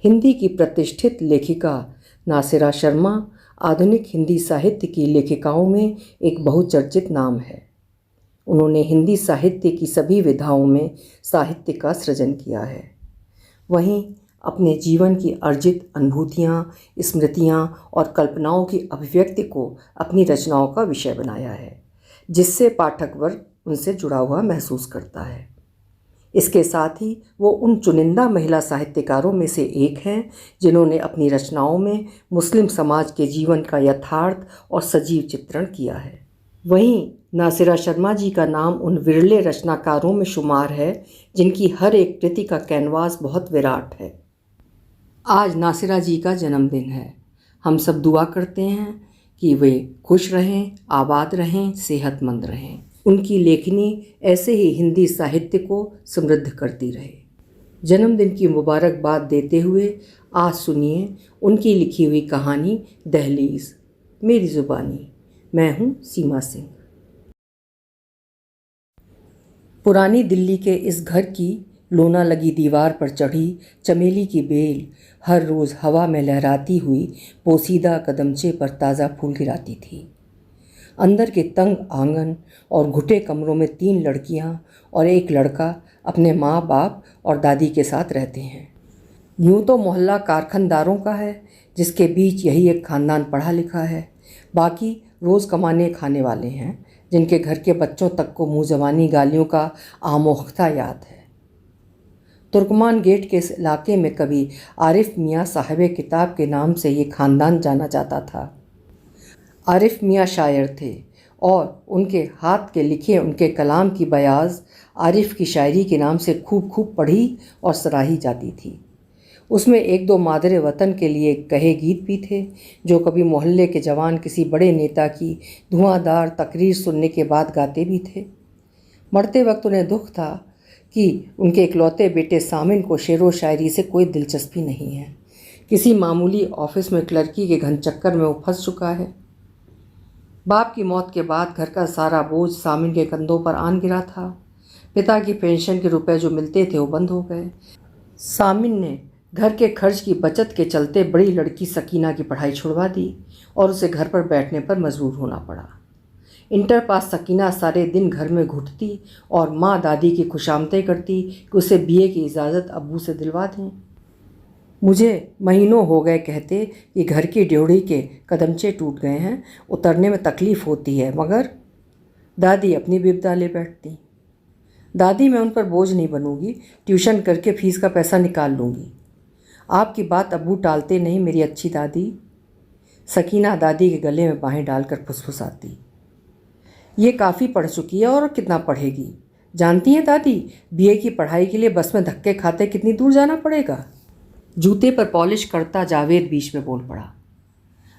हिंदी की प्रतिष्ठित लेखिका नासिरा शर्मा आधुनिक हिंदी साहित्य की लेखिकाओं में एक बहुचर्चित नाम है। उन्होंने हिंदी साहित्य की सभी विधाओं में साहित्य का सृजन किया है। वहीं अपने जीवन की अर्जित अनुभूतियाँ, स्मृतियाँ और कल्पनाओं की अभिव्यक्ति को अपनी रचनाओं का विषय बनाया है, जिससे पाठक वर्ग उनसे जुड़ा हुआ महसूस करता है। इसके साथ ही वो उन चुनिंदा महिला साहित्यकारों में से एक हैं जिन्होंने अपनी रचनाओं में मुस्लिम समाज के जीवन का यथार्थ और सजीव चित्रण किया है। वहीं नासिरा शर्मा जी का नाम उन विरले रचनाकारों में शुमार है जिनकी हर एक कृति का कैनवास बहुत विराट है। आज नासिरा जी का जन्मदिन है। हम सब दुआ करते हैं कि वे खुश रहें, आबाद रहें, सेहतमंद रहें। उनकी लेखनी ऐसे ही हिंदी साहित्य को समृद्ध करती रहे। जन्मदिन की मुबारकबाद देते हुए आज सुनिए उनकी लिखी हुई कहानी दहलीज, मेरी ज़ुबानी। मैं हूँ सीमा सिंह। पुरानी दिल्ली के इस घर की लोना लगी दीवार पर चढ़ी चमेली की बेल हर रोज़ हवा में लहराती हुई पोसीदा कदमचे पर ताज़ा फूल गिराती थी। अंदर के तंग आंगन और घुटे कमरों में 3 लड़कियां और एक लड़का अपने माँ बाप और दादी के साथ रहते हैं। यूँ तो मोहल्ला कारखानदारों का है, जिसके बीच यही एक ख़ानदान पढ़ा लिखा है। बाकी रोज़ कमाने खाने वाले हैं, जिनके घर के बच्चों तक को मुँह ज़बानी गालियों का आमोख्ता याद है। तुर्कमान गेट के इस इलाके में कभी आरिफ मियाँ साहिब किताब के नाम से ये ख़ानदान जाना जाता था। आरिफ मियाँ शायर थे और उनके हाथ के लिखे उनके कलाम की बयाज़ आरिफ की शायरी के नाम से खूब पढ़ी और सराही जाती थी। उसमें 1-2 मादरे वतन के लिए कहे गीत भी थे, जो कभी मोहल्ले के जवान किसी बड़े नेता की धुआंधार तकरीर सुनने के बाद गाते भी थे। मरते वक्त उन्हें दुख था कि उनके इकलौते बेटे सामिन को शेरो शायरी से कोई दिलचस्पी नहीं है। किसी मामूली ऑफिस में क्लर्की के घन चक्कर में वो फंस चुका है। बाप की मौत के बाद घर का सारा बोझ सामिन के कंधों पर आन गिरा था। पिता की पेंशन के रुपए जो मिलते थे वो बंद हो गए। सामिन ने घर के खर्च की बचत के चलते बड़ी लड़की सकीना की पढ़ाई छुड़वा दी और उसे घर पर बैठने पर मजबूर होना पड़ा। इंटर पास सकीना सारे दिन घर में घुटती और माँ दादी की खुशामदें करती कि उसे बीए की इजाज़त अब्बू से दिलवा दें। मुझे महीनों हो गए कहते कि घर की ड्योढ़ी के कदमचे टूट गए हैं, उतरने में तकलीफ़ होती है, मगर दादी अपनी विपदा ले बैठती। दादी, मैं उन पर बोझ नहीं बनूंगी, ट्यूशन करके फ़ीस का पैसा निकाल लूँगी। आपकी बात अब्बू टालते नहीं मेरी अच्छी दादी। सकीना दादी के गले में बाहें डालकर फुसफुसाती। ये काफ़ी पढ़ चुकी है और कितना पढ़ेगी। जानती हैं दादी, बीए की पढ़ाई के लिए बस में धक्के खाते कितनी दूर जाना पड़ेगा। जूते पर पॉलिश करता जावेद बीच में बोल पड़ा।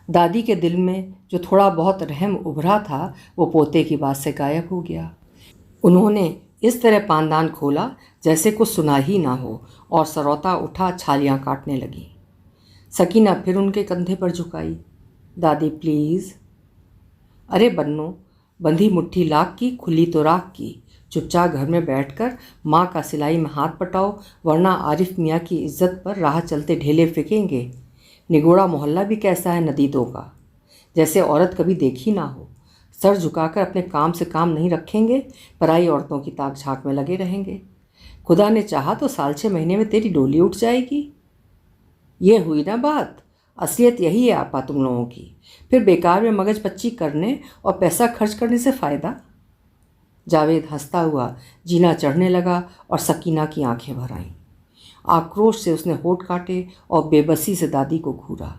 दादी के दिल में जो थोड़ा बहुत रहम उभरा था वो पोते की बात से गायब हो गया। उन्होंने इस तरह पानदान खोला जैसे कुछ सुना ही ना हो और सरौता उठा छालियाँ काटने लगी। सकीना फिर उनके कंधे पर झुकाई। दादी प्लीज़। अरे बन्नो, बंधी मुट्ठी लाख की, खुली तो राख की। चुपचाप घर में बैठकर माँ का सिलाई में हाथ पटाओ, वरना आरिफ मियाँ की इज्जत पर राह चलते ढेले फेंकेंगे। निगोड़ा मोहल्ला भी कैसा है नदीदों का, जैसे औरत कभी देखी ना हो। सर झुकाकर अपने काम से काम नहीं रखेंगे, पराई औरतों की ताक झांक में लगे रहेंगे। खुदा ने चाहा तो साल 6 महीने में तेरी डोली उठ जाएगी। ये हुई ना बात। असलियत यही है आपा तुम लोगों की। फिर बेकार में मगज पच्ची करने और पैसा खर्च करने से फ़ायदा। जावेद हंसता हुआ जीना चढ़ने लगा और सकीना की आंखें भर आईं। आक्रोश से उसने होठ काटे और बेबसी से दादी को घूरा।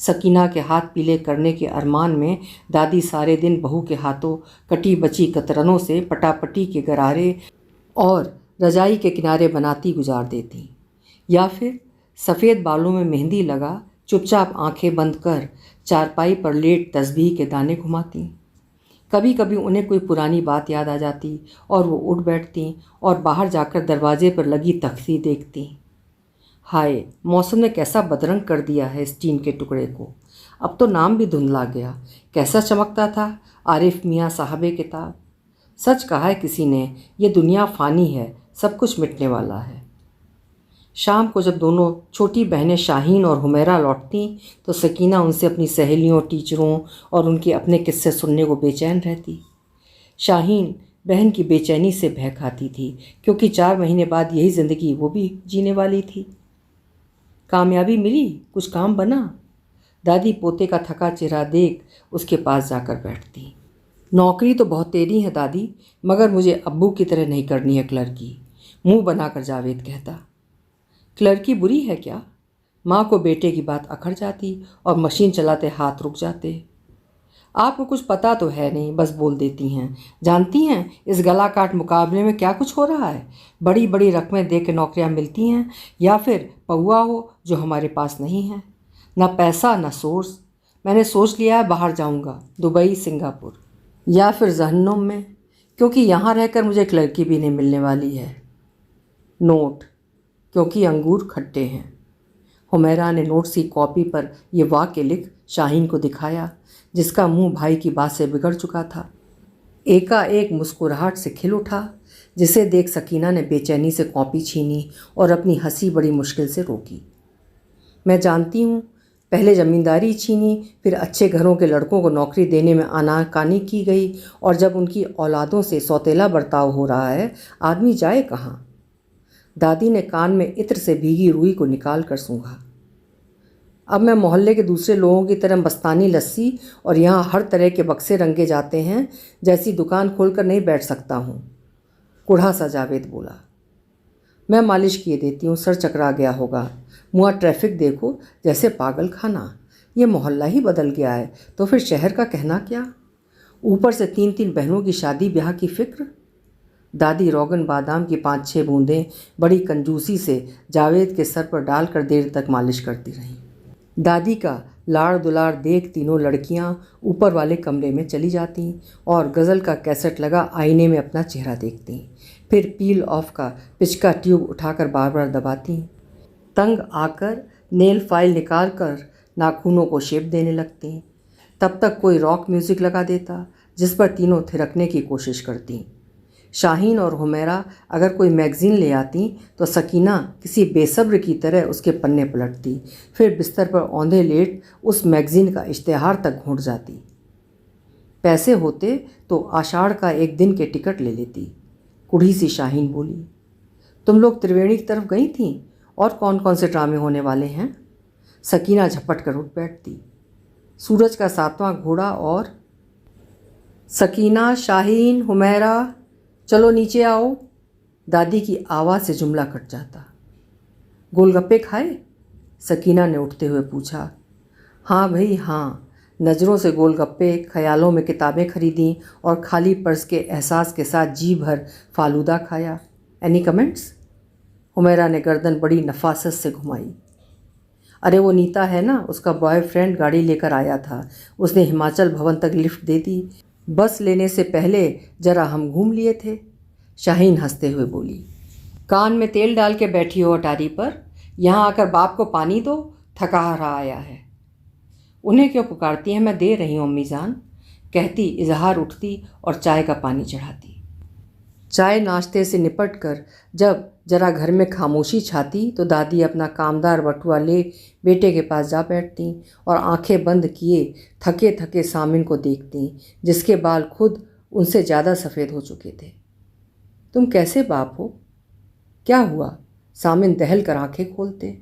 सकीना के हाथ पीले करने के अरमान में दादी सारे दिन बहू के हाथों कटी बची कतरनों से पटापटी के गरारे और रजाई के किनारे बनाती गुजार देती, या फिर सफ़ेद बालों में मेहंदी लगा चुपचाप आंखें बंद कर चारपाई पर लेट तस्बीह के दाने घुमाती। कभी कभी उन्हें कोई पुरानी बात याद आ जाती और वो उठ बैठती और बाहर जाकर दरवाजे पर लगी तख्ती देखती। हाय, मौसम ने कैसा बदरंग कर दिया है इस टीन के टुकड़े को। अब तो नाम भी धुंधला गया। कैसा चमकता था आरिफ मियाँ साहब किताब। सच कहा है किसी ने, ये दुनिया फ़ानी है, सब कुछ मिटने वाला है। शाम को जब दोनों छोटी बहनें शाहीन और हुमैरा लौटती तो सकीना उनसे अपनी सहेलियों, टीचरों और उनके अपने किस्से सुनने को बेचैन रहती। शाहीन बहन की बेचैनी से भय खाती थी, क्योंकि 4 महीने बाद यही ज़िंदगी वो भी जीने वाली थी। कामयाबी मिली, कुछ काम बना। दादी पोते का थका चेहरा देख उसके पास जाकर बैठती। नौकरी तो बहुत तेरी है दादी, मगर मुझे अब्बू की तरह नहीं करनी है क्लर्की, मुंह बनाकर जावेद कहता। क्लर्की बुरी है क्या? माँ को बेटे की बात अखड़ जाती और मशीन चलाते हाथ रुक जाते। आपको कुछ पता तो है नहीं, बस बोल देती हैं। जानती हैं इस गला काट मुकाबले में क्या कुछ हो रहा है? बड़ी बड़ी रकमें दे के नौकरियाँ मिलती हैं, या फिर पौआ हो जो हमारे पास नहीं है। ना पैसा ना सोर्स। मैंने सोच लिया है बाहर जाऊंगा, दुबई, सिंगापुर या फिर जहन्नुम में, क्योंकि यहाँ रहकर मुझे क्लर्की भी नहीं मिलने वाली है। नोट, क्योंकि अंगूर खट्टे हैं। हुमैरा ने नोट्स की कॉपी पर यह वाक्य लिख शाहीन को दिखाया, जिसका मुंह भाई की बात से बिगड़ चुका था। एकाएक मुस्कुराहट से खिल उठा, जिसे देख सकीना ने बेचैनी से कॉपी छीनी और अपनी हंसी बड़ी मुश्किल से रोकी। मैं जानती हूँ, पहले ज़मींदारी छीनी, फिर अच्छे घरों के लड़कों को नौकरी देने में आनाकानी की गई, और जब उनकी औलादों से सौतेला बर्ताव हो रहा है, आदमी जाए कहाँ? दादी ने कान में इत्र से भीगी रुई को निकाल कर सूंघा। अब मैं मोहल्ले के दूसरे लोगों की तरह बस्तानी लस्सी और यहाँ हर तरह के बक्से रंगे जाते हैं जैसी दुकान खोलकर नहीं बैठ सकता हूँ, कुढ़ा सा जावेद बोला। मैं मालिश किए देती हूँ, सर चकरा गया होगा। मुआ ट्रैफिक देखो, जैसे पागल खाना। ये मोहल्ला ही बदल गया है, तो फिर शहर का कहना क्या? ऊपर से 3-3 बहनों की शादी ब्याह की फिक्र। दादी रोगन बादाम की 5-6 बूंदें बड़ी कंजूसी से जावेद के सर पर डालकर देर तक मालिश करती रहीं। दादी का लाड़ दुलार देख तीनों लड़कियां ऊपर वाले कमरे में चली जातीं और गज़ल का कैसेट लगा आईने में अपना चेहरा देखतीं। फिर पील ऑफ का पिचका ट्यूब उठाकर बार बार दबातीं। तंग आकर नेल फाइल निकाल कर नाखूनों को शेप देने लगतीं। तब तक कोई रॉक म्यूज़िक लगा देता, जिस पर तीनों थिरकने की कोशिश करतीं। शाहीन और हुमैरा अगर कोई मैगज़ीन ले आती तो सकीना किसी बेसब्र की तरह उसके पन्ने पलटती, फिर बिस्तर पर औंधे लेट उस मैगज़ीन का इश्तेहार तक घूंट जाती। पैसे होते तो आषाढ़ का एक दिन के टिकट ले लेती, कुढ़ी सी शाहीन बोली। तुम लोग त्रिवेणी की तरफ गई थीं? और कौन कौन से ड्रामे होने वाले हैं? सकीना झपट कर उठ बैठती। सूरज का 7वां घोड़ा और सकीना, शाहीन, हुमैरा, चलो नीचे आओ। दादी की आवाज़ से जुमला कट जाता। गोलगप्पे खाए? सकीना ने उठते हुए पूछा। हाँ भाई हाँ, नज़रों से गोलगप्पे, ख्यालों में किताबें खरीदीं और खाली पर्स के एहसास के साथ जी भर फालूदा खाया। Any comments? हुमैरा ने गर्दन बड़ी नफासत से घुमाई। अरे वो नीता है ना, उसका बॉयफ्रेंड गाड़ी लेकर आया था, उसने हिमाचल भवन तक लिफ्ट दे दी। बस लेने से पहले जरा हम घूम लिए थे। शाहीन हंसते हुए बोली। कान में तेल डाल के बैठी हो अटारी पर, यहाँ आकर बाप को पानी दो, थका हारा आया है। उन्हें क्यों पुकारती हैं, मैं दे रही हूँ अम्मी जान, कहती इजहार उठती और चाय का पानी चढ़ाती। चाय नाश्ते से निपट कर जब जरा घर में खामोशी छाती तो दादी अपना कामदार बटुआ ले बेटे के पास जा बैठती और आंखें बंद किए थके थके सामिन को देखती, जिसके बाल खुद उनसे ज़्यादा सफ़ेद हो चुके थे। तुम कैसे बाप हो? क्या हुआ? सामिन दहल कर आंखें खोलते।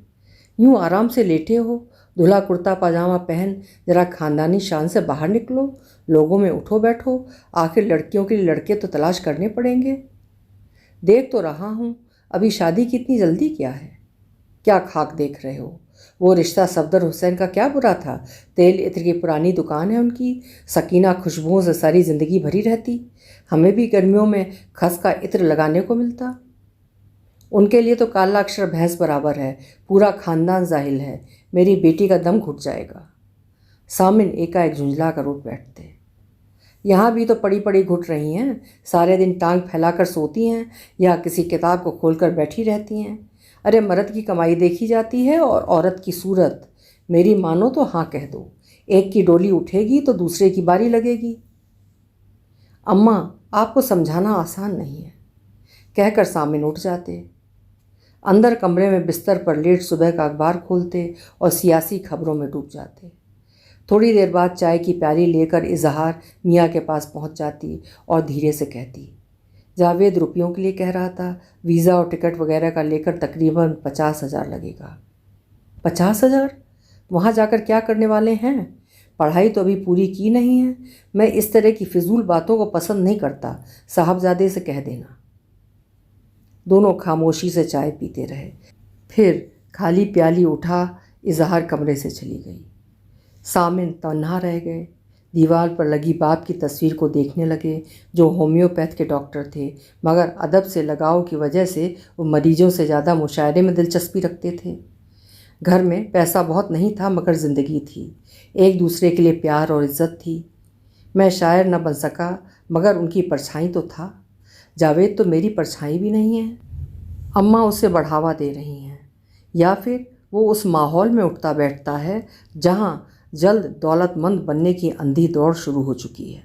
यूँ आराम से लेटे हो, धुला कुर्ता पाजामा पहन जरा खानदानी शान से बाहर निकलो, लोगों में उठो बैठो, आखिर लड़कियों के लिए लड़के तो तलाश करने पड़ेंगे। देख तो रहा हूँ, अभी शादी की इतनी जल्दी क्या है? क्या खाक देख रहे हो? वो रिश्ता सफदर हुसैन का क्या बुरा था? तेल इत्र की पुरानी दुकान है उनकी, सकीना खुशबुओं से सारी ज़िंदगी भरी रहती। हमें भी गर्मियों में खस का इत्र लगाने को मिलता। उनके लिए तो काला अक्षर भैंस बराबर है, पूरा खानदान जाहिल है। मेरी बेटी का दम घुट जाएगा। सामिन एकाएक झुंझला कर उठ बैठते। यहाँ भी तो पड़ी पड़ी घुट रही हैं, सारे दिन टांग फैलाकर सोती हैं या किसी किताब को खोलकर बैठी रहती हैं। अरे मर्द की कमाई देखी जाती है और औरत की सूरत। मेरी मानो तो हाँ कह दो, एक की डोली उठेगी तो दूसरे की बारी लगेगी। अम्मा, आपको समझाना आसान नहीं है, कहकर सामिन उठ जाते। अंदर कमरे में बिस्तर पर लेट सुबह का अखबार खोलते और सियासी खबरों में डूब जाते। थोड़ी देर बाद चाय की प्याली लेकर इजहार मियाँ के पास पहुँच जाती और धीरे से कहती, जावेद रुपयों के लिए कह रहा था, वीज़ा और टिकट वगैरह का लेकर तकरीबन 50,000 लगेगा। 50,000? वहाँ जाकर क्या करने वाले हैं? पढ़ाई तो अभी पूरी की नहीं है। मैं इस तरह की फिजूल बातों को पसंद नहीं करता, साहबजादे से कह देना। दोनों खामोशी से चाय पीते रहे। फिर खाली प्याली उठा इजहार कमरे से चली गई। सामिन तन्हा रह गए। दीवार पर लगी बाप की तस्वीर को देखने लगे, जो होम्योपैथ के डॉक्टर थे, मगर अदब से लगाव की वजह से वो मरीजों से ज़्यादा मुशायरे में दिलचस्पी रखते थे। घर में पैसा बहुत नहीं था, मगर ज़िंदगी थी। एक दूसरे के लिए प्यार और इज़्ज़त थी। मैं शायर न बन सका, मगर उनकी परछाई तो था। जावेद तो मेरी परछाई भी नहीं है। अम्मा उसे बढ़ावा दे रही हैं, या फिर वो उस माहौल में उठता बैठता है जहाँ जल्द दौलतमंद बनने की अंधी दौड़ शुरू हो चुकी है।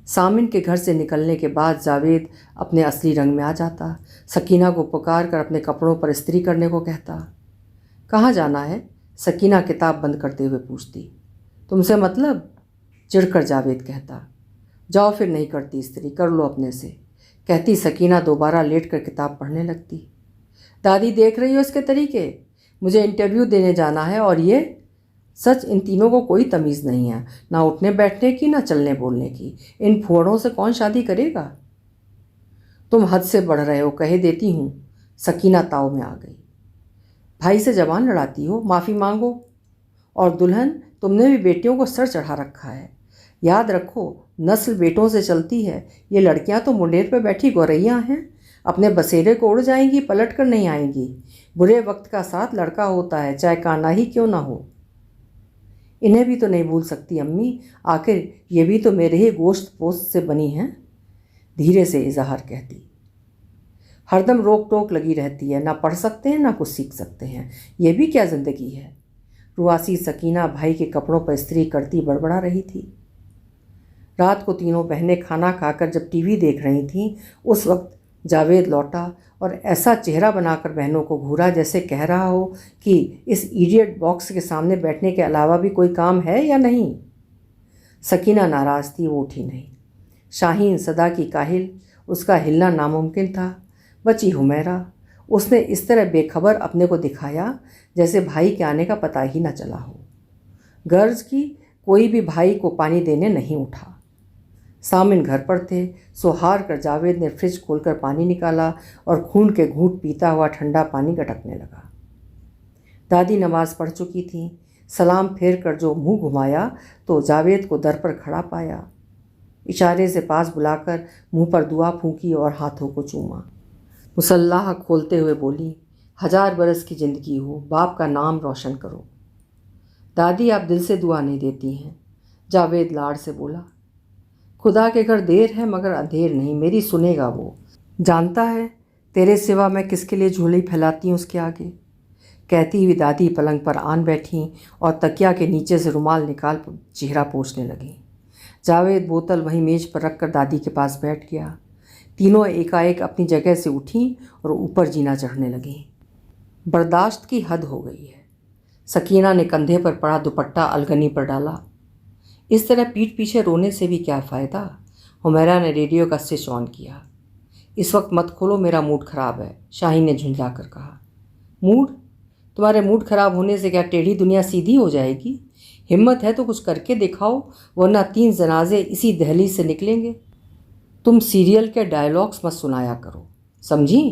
सामिन के घर से निकलने के बाद जावेद अपने असली रंग में आ जाता। सकीना को पुकार कर अपने कपड़ों पर इस्त्री करने को कहता। कहाँ जाना है? सकीना किताब बंद करते हुए पूछती। तुमसे मतलब? चिढ़कर जावेद कहता। जाओ फिर नहीं करती इस्त्री, कर लो अपने से, कहती सकीना दोबारा लेट कर किताब पढ़ने लगती। दादी देख रही हो इसके तरीके? मुझे इंटरव्यू देने जाना है और ये सच, इन तीनों को कोई तमीज़ नहीं है, ना उठने बैठने की ना चलने बोलने की। इन फुहड़ों से कौन शादी करेगा? तुम हद से बढ़ रहे हो, कहे देती हूँ। सकीना ताव में आ गई। भाई से जबान लड़ाती हो, माफ़ी मांगो। और दुल्हन, तुमने भी बेटियों को सर चढ़ा रखा है। याद रखो, नस्ल बेटों से चलती है। ये लड़कियां तो मुंडेर पर बैठी गौरैयाँ हैं, अपने बसेरे को उड़ जाएंगी, पलट कर नहीं आएंगी। बुरे वक्त का साथ लड़का होता है, चाहे काना ही क्यों ना हो। इन्हें भी तो नहीं भूल सकती अम्मी, आखिर ये भी तो मेरे ही गोश्त पोस्त से बनी हैं, धीरे से इजहार कहती। हरदम रोक टोक लगी रहती है, ना पढ़ सकते हैं ना कुछ सीख सकते हैं। ये भी क्या ज़िंदगी है? रुआसी सकीना भाई के कपड़ों पर इस्त्री करती बड़बड़ा रही थी। रात को तीनों बहनें खाना खाकर जब टीवी देख रही थीं, उस वक्त जावेद लौटा और ऐसा चेहरा बनाकर बहनों को घूरा जैसे कह रहा हो कि इस इडियट बॉक्स के सामने बैठने के अलावा भी कोई काम है या नहीं। सकीना नाराज़ थी, वो उठी नहीं। शाहीन सदा की काहिल, उसका हिलना नामुमकिन था। बची हुमैरा, उसने इस तरह बेखबर अपने को दिखाया जैसे भाई के आने का पता ही न चला हो। गर्ज की कोई भी भाई को पानी देने नहीं उठा। सामिन घर पर थे, सो हार कर जावेद ने फ्रिज खोलकर पानी निकाला और खून के घूंट पीता हुआ ठंडा पानी गटकने लगा। दादी नमाज पढ़ चुकी थी। सलाम फेर कर जो मुंह घुमाया तो जावेद को दर पर खड़ा पाया। इशारे से पास बुलाकर मुंह पर दुआ फूंकी और हाथों को चूमा। मुसल्लाह खोलते हुए बोली, 1000 बरस की ज़िंदगी हो, बाप का नाम रोशन करो। दादी आप दिल से दुआ नहीं देती हैं, जावेद लाड़ से बोला। खुदा के घर देर है मगर अंधेर नहीं, मेरी सुनेगा वो। जानता है तेरे सिवा मैं किसके लिए झोली फैलाती हूँ उसके आगे, कहती हुई दादी पलंग पर आन बैठी और तकिया के नीचे से रुमाल निकाल चेहरा पोंछने लगी। जावेद बोतल वहीं मेज पर रखकर दादी के पास बैठ गया। तीनों एकाएक अपनी जगह से उठीं और ऊपर जीना चढ़ने लगीं। बर्दाश्त की हद हो गई है। सकीना ने कंधे पर पड़ा दुपट्टा अलगनी पर डाला। इस तरह पीठ पीछे रोने से भी क्या फ़ायदा। हुमैरा ने रेडियो का स्विच ऑन किया। इस वक्त मत खोलो, मेरा मूड ख़राब है, शाहीन ने झुंझला कर कहा। मूड? तुम्हारे मूड ख़राब होने से क्या टेढ़ी दुनिया सीधी हो जाएगी? हिम्मत है तो कुछ करके दिखाओ, वरना 3 जनाजे इसी दहलीज से निकलेंगे। तुम सीरियल के डायलॉग्स मत सुनाया करो, समझी?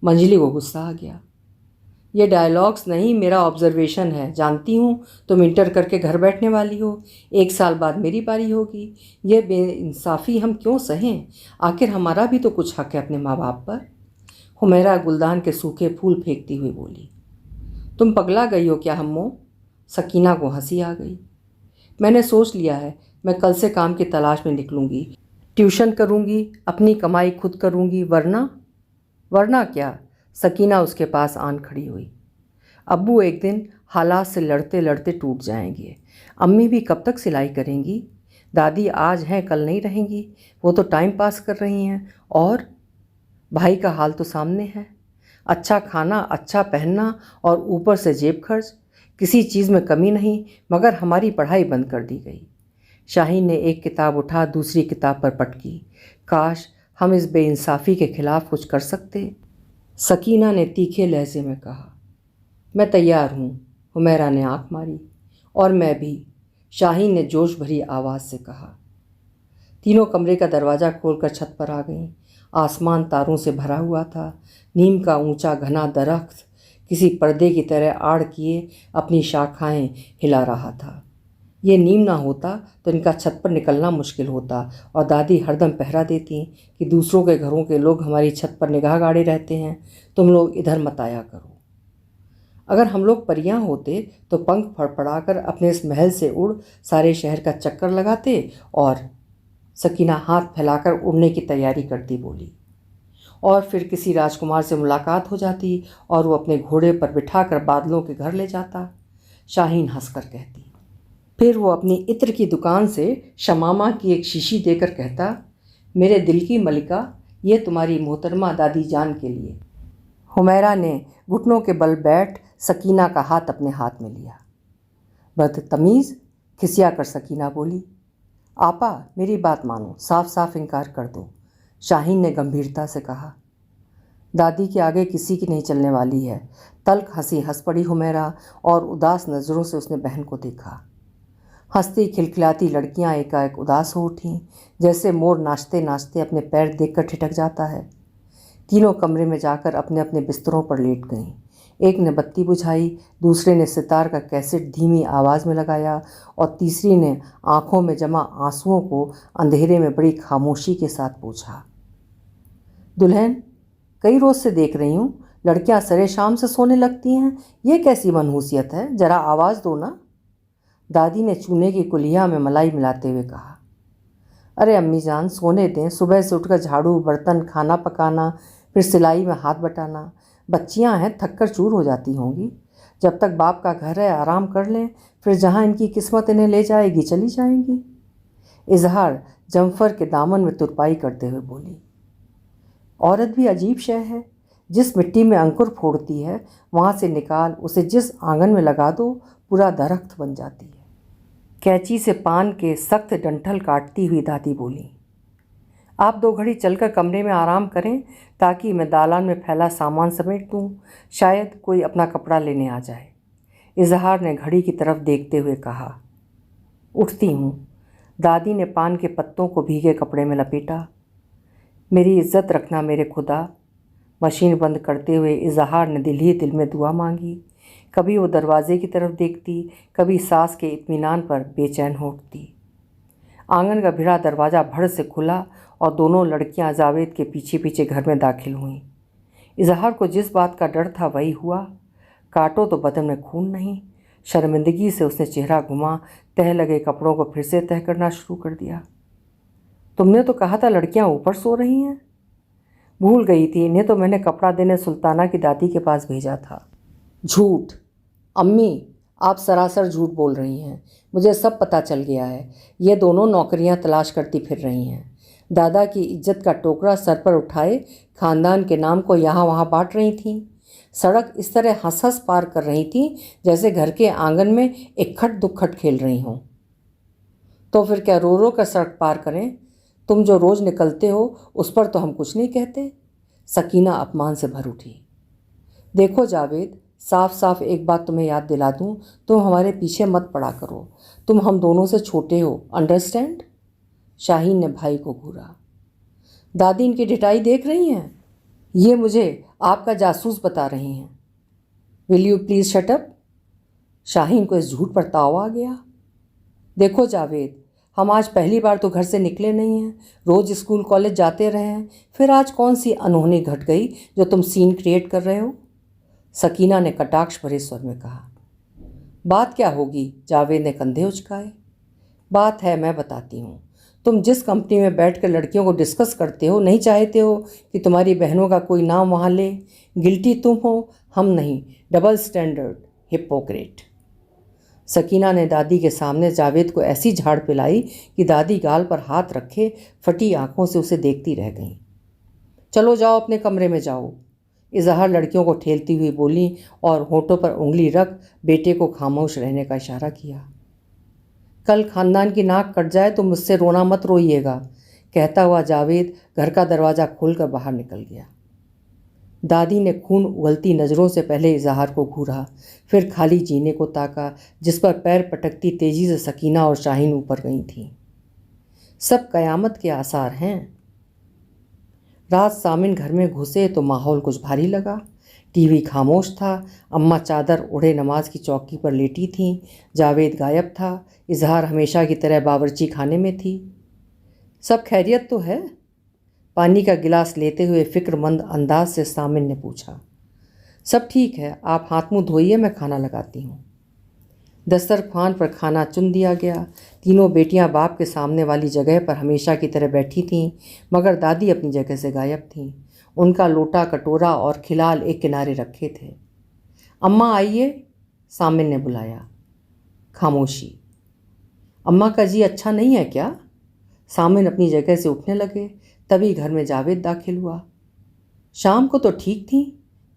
मंजली को गुस्सा आ गया। ये डायलॉग्स नहीं, मेरा ऑब्जर्वेशन है। जानती हूँ तुम इंटर करके घर बैठने वाली हो, 1 साल बाद मेरी बारी होगी। ये बेइंसाफ़ी हम क्यों सहें? आखिर हमारा भी तो कुछ हक है अपने माँ बाप पर। हुमैरा गुलदान के सूखे फूल फेंकती हुई बोली। तुम पगला गई हो क्या हम्मो? सकीना को हंसी आ गई। मैंने सोच लिया है, मैं कल से काम की तलाश में निकलूँगी। ट्यूशन करूँगी, अपनी कमाई खुद करूँगी, वरना क्या? सकीना उसके पास आन खड़ी हुई। अब्बू एक दिन हालात से लड़ते लड़ते टूट जाएंगे। अम्मी भी कब तक सिलाई करेंगी? दादी आज हैं कल नहीं रहेंगी, वो तो टाइम पास कर रही हैं। और भाई का हाल तो सामने है। अच्छा खाना, अच्छा पहनना और ऊपर से जेब खर्च। किसी चीज़ में कमी नहीं, मगर हमारी पढ़ाई बंद कर दी गई। शाहीन ने एक किताब उठा दूसरी किताब पर पटकी। काश हम इस बेइंसाफ़ी के खिलाफ कुछ कर सकते। सकीना ने तीखे लहजे में कहा। मैं तैयार हूँ, हुमैरा ने आंख मारी। और मैं भी, शाहीन ने जोश भरी आवाज़ से कहा। तीनों कमरे का दरवाज़ा खोलकर छत पर आ गईं। आसमान तारों से भरा हुआ था। नीम का ऊंचा घना दरख्त किसी पर्दे की तरह आड़ किए अपनी शाखाएं हिला रहा था। ये नीम ना होता तो इनका छत पर निकलना मुश्किल होता, और दादी हरदम पहरा देती कि दूसरों के घरों के लोग हमारी छत पर निगाह गाड़े रहते हैं, तुम लोग इधर मत आया करो। अगर हम लोग परियां होते तो पंख फड़फड़ाकर अपने इस महल से उड़ सारे शहर का चक्कर लगाते। और सकीना हाथ फैलाकर उड़ने की तैयारी करती बोली। और फिर किसी राजकुमार से मुलाकात हो जाती और वो अपने घोड़े पर बिठाकर बादलों के घर ले जाता। शाहीन हंसकर कहती। फिर वो अपनी इत्र की दुकान से शमामा की एक शीशी देकर कहता, मेरे दिल की मलिका, ये तुम्हारी मोहतरमा दादी जान के लिए। हुमैरा ने घुटनों के बल बैठ सकीना का हाथ अपने हाथ में लिया। बदतमीज़, खिसिया कर सकीना बोली। आपा, मेरी बात मानो, साफ साफ इनकार कर दो, शाहीन ने गंभीरता से कहा। दादी के आगे किसी की नहीं चलने वाली है। तल्ख हंसी हंस पड़ी हुमैरा, और उदास नज़रों से उसने बहन को देखा। हंसती खिलखिलाती लड़कियां एकाएक उदास हो उठीं, जैसे मोर नाचते नाचते अपने पैर देखकर ठिठक जाता है। तीनों कमरे में जाकर अपने अपने बिस्तरों पर लेट गईं। एक ने बत्ती बुझाई, दूसरे ने सितार का कैसेट धीमी आवाज़ में लगाया, और तीसरी ने आंखों में जमा आंसुओं को अंधेरे में बड़ी खामोशी के साथ पूछा। दुल्हन, कई रोज़ से देख रही हूँ, लड़कियाँ सरे शाम से सोने लगती हैं, ये कैसी मनहूसियत है, ज़रा आवाज़ दो ना। दादी ने चूने की कुल्हिया में मलाई मिलाते हुए कहा। अरे अम्मी जान, सोने दें, सुबह से उठकर झाड़ू बर्तन खाना पकाना, फिर सिलाई में हाथ बटाना। बच्चियां हैं, थककर चूर हो जाती होंगी। जब तक बाप का घर है आराम कर लें, फिर जहाँ इनकी किस्मत इन्हें ले जाएगी चली जाएंगी। इजहार जमफर के दामन में तुरपाई करते हुए बोली। औरत भी अजीब शय है, जिस मिट्टी में अंकुर फोड़ती है वहाँ से निकाल उसे जिस आंगन में लगा दो, पूरा दरख्त बन जाती है। कैंची से पान के सख्त डंठल काटती हुई दादी बोली। आप 2 घड़ी चलकर कमरे में आराम करें, ताकि मैं दालान में फैला सामान समेट दूँ, शायद कोई अपना कपड़ा लेने आ जाए। इजहार ने घड़ी की तरफ देखते हुए कहा। उठती हूँ। दादी ने पान के पत्तों को भीगे कपड़े में लपेटा। मेरी इज्जत रखना मेरे खुदा। मशीन बंद करते हुए इजहार ने दिल ही दिल में दुआ मांगी। कभी वो दरवाजे की तरफ देखती, कभी सास के इत्मीनान पर बेचैन हो उठती। आंगन का भिड़ा दरवाज़ा भड़ से खुला और दोनों लड़कियां जावेद के पीछे पीछे घर में दाखिल हुईं। इजहार को जिस बात का डर था वही हुआ। काटो तो बदन में खून नहीं। शर्मिंदगी से उसने चेहरा घुमा, तह लगे कपड़ों को फिर से तह करना शुरू कर दिया। तुमने तो कहा था लड़कियां ऊपर सो रही हैं। भूल गई थी, इन्हें तो मैंने कपड़ा देने सुल्ताना की दादी के पास भेजा था। झूठ अम्मी, आप सरासर झूठ बोल रही हैं। मुझे सब पता चल गया है। ये दोनों नौकरियां तलाश करती फिर रही हैं। दादा की इज्जत का टोकरा सर पर उठाए खानदान के नाम को यहाँ वहाँ बांट रही थीं। सड़क इस तरह हंस हंस पार कर रही थीं जैसे घर के आंगन में इक्खट दुक्खट खेल रही हों। तो फिर क्या रो रो कर सड़क पार करें? तुम जो रोज़ निकलते हो उस पर तो हम कुछ नहीं कहते। सकीना अपमान से भर उठी। देखो जावेद, साफ साफ एक बात तुम्हें याद दिला दूं, तुम हमारे पीछे मत पड़ा करो। तुम हम दोनों से छोटे हो, अंडरस्टैंड? शाहीन ने भाई को घूरा। दादी इनकी ढिठाई देख रही हैं। ये मुझे आपका जासूस बता रही हैं। Will you please shut up? Shaheen को इस झूठ पर ताव आ गया। देखो जावेद, हम आज पहली बार तो घर से निकले नहीं हैं, रोज़ स्कूल कॉलेज जाते रहे हैं, फिर आज कौन सी अनहोनी घट गई जो तुम सीन क्रिएट कर रहे हो? सकीना ने कटाक्ष भरे स्वर में कहा। बात क्या होगी? जावेद ने कंधे उचकाए। बात है, मैं बताती हूँ। तुम जिस कंपनी में बैठकर लड़कियों को डिस्कस करते हो, नहीं चाहते हो कि तुम्हारी बहनों का कोई नाम वहाँ ले। गिल्टी तुम हो, हम नहीं। Double standard, hypocrite. सकीना ने दादी के सामने जावेद को ऐसी झाड़ पिलाई कि दादी गाल पर हाथ रखे फटी आंखों से उसे देखती रह गईं। चलो जाओ, अपने कमरे में जाओ। इजहार लड़कियों को ठेलती हुई बोली और होठों पर उंगली रख बेटे को खामोश रहने का इशारा किया। कल खानदान की नाक कट जाए तो मुझसे रोना मत रोइएगा, कहता हुआ जावेद घर का दरवाज़ा खोलकर बाहर निकल गया। दादी ने खून उगलती नज़रों से पहले इजहार को घूरा, फिर खाली जीने को ताका जिस पर पैर पटकती तेजी से सकीना और शाहीन ऊपर गई थीं। सब कयामत के आसार हैं। रात सामिन घर में घुसे तो माहौल कुछ भारी लगा। टीवी खामोश था, अम्मा चादर ओढ़े नमाज की चौकी पर लेटी थीं, जावेद गायब था, इजहार हमेशा की तरह बावर्ची खाने में थी। सब खैरियत तो है? पानी का गिलास लेते हुए फिक्रमंद अंदाज से सामिन ने पूछा। सब ठीक है, आप हाथ मुंह धोइए, मैं खाना लगाती हूँ। दस्तरखान पर खाना चुन दिया गया। तीनों बेटियां बाप के सामने वाली जगह पर हमेशा की तरह बैठी थीं, मगर दादी अपनी जगह से गायब थीं। उनका लोटा, कटोरा और खिलाल एक किनारे रखे थे। अम्मा आइए, सामिन ने बुलाया। खामोशी। अम्मा का जी अच्छा नहीं है क्या? सामिन अपनी जगह से उठने लगे, तभी घर में जावेद दाखिल हुआ। शाम को तो ठीक थी,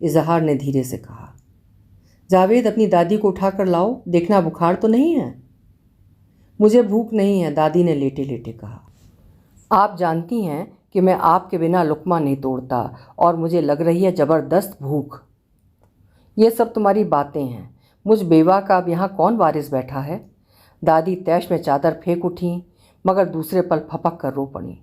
इजहार ने धीरे से कहा। जावेद, अपनी दादी को उठाकर लाओ, देखना बुखार तो नहीं है। मुझे भूख नहीं है, दादी ने लेटे लेटे कहा। आप जानती हैं कि मैं आपके बिना लुकमा नहीं तोड़ता और मुझे लग रही है ज़बरदस्त भूख। ये सब तुम्हारी बातें हैं, मुझ बेवा का अब यहाँ कौन वारिस बैठा है? दादी तैश में चादर फेंक उठी, मगर दूसरे पल फपक कर रो पड़ी।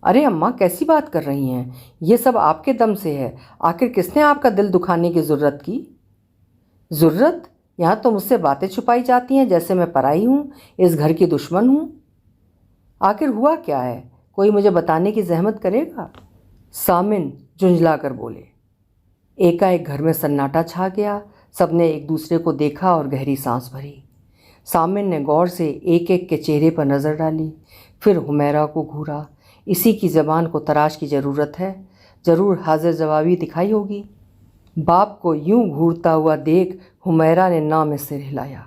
अरे अम्मा, कैसी बात कर रही हैं? ये सब आपके दम से है। आखिर किसने आपका दिल दुखाने की ज़रूरत की? ज़रूरत? यहाँ तो मुझसे बातें छुपाई जाती हैं जैसे मैं पराई हूँ, इस घर की दुश्मन हूँ। आखिर हुआ क्या है? कोई मुझे बताने की जहमत करेगा? सामिन झुंझला कर बोले। एकाएक घर में सन्नाटा छा गया। सबने एक दूसरे को देखा और गहरी सांस भरी। सामिन ने गौर से एक एक के चेहरे पर नज़र डाली, फिर हुमैरा को घूरा। इसी की ज़बान को तराश की ज़रूरत है, ज़रूर हाजिर जवाबी दिखाई होगी। बाप को यूं घूरता हुआ देख हुमैरा ने ना में सिर हिलाया।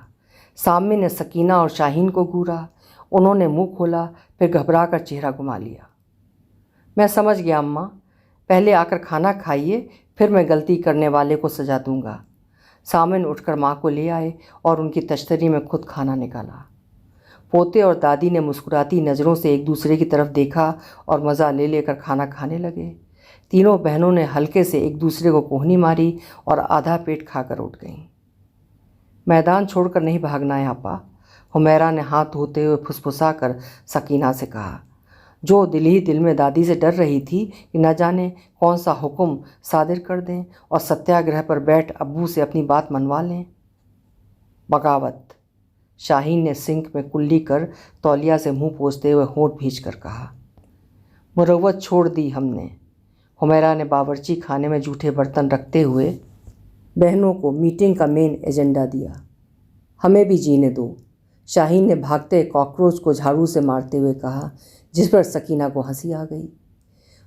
सामिन ने सकीना और शाहीन को घूरा। उन्होंने मुंह खोला, फिर घबरा कर चेहरा घुमा लिया। मैं समझ गया अम्मा, पहले आकर खाना खाइए, फिर मैं गलती करने वाले को सजा दूंगा। सामिन उठकर माँ को ले आए और उनकी तश्तरी में खुद खाना निकाला। पोते और दादी ने मुस्कुराती नज़रों से एक दूसरे की तरफ देखा और मज़ा ले लेकर खाना खाने लगे। तीनों बहनों ने हल्के से एक दूसरे को कोहनी मारी और आधा पेट खाकर उठ गईं। मैदान छोड़कर नहीं भागना है आपा, हुमैरा ने हाथ धोते हुए फुसफुसा कर सकीना से कहा, जो दिल ही दिल में दादी से डर रही थी कि न जाने कौन सा हुक्म सादिर कर दें और सत्याग्रह पर बैठ अब्बू से अपनी बात मनवा लें। बगावत। शाहीन ने सिंक में कुल्ली कर तौलिया से मुंह पोंछते हुए होंठ भींच कर कहा। मुरव्वत छोड़ दी हमने। हुमैरा ने बावर्ची खाने में जूठे बर्तन रखते हुए बहनों को मीटिंग का मेन एजेंडा दिया। हमें भी जीने दो, शाहीन ने भागते कॉकरोच को झाड़ू से मारते हुए कहा, जिस पर सकीना को हंसी आ गई।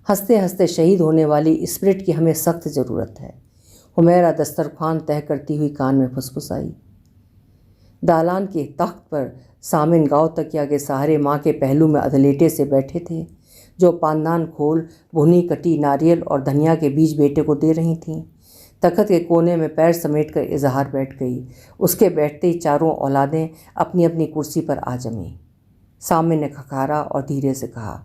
हंसते हंसते शहीद होने वाली स्पिरिट की हमें सख्त ज़रूरत है, हुमैरा दस्तरखान तय करती हुई कान में फुसफुसाई। दालान के तख्त पर सामिन गाँव तकिया के सहारे माँ के पहलू में अधलेटे से बैठे थे, जो पानदान खोल भुनी कटी नारियल और धनिया के बीज बेटे को दे रही थीं। तख्त के कोने में पैर समेटकर इजहार बैठ गई। उसके बैठते ही चारों औलादें अपनी अपनी कुर्सी पर आ जमीं। सामिन ने खखारा और धीरे से कहा,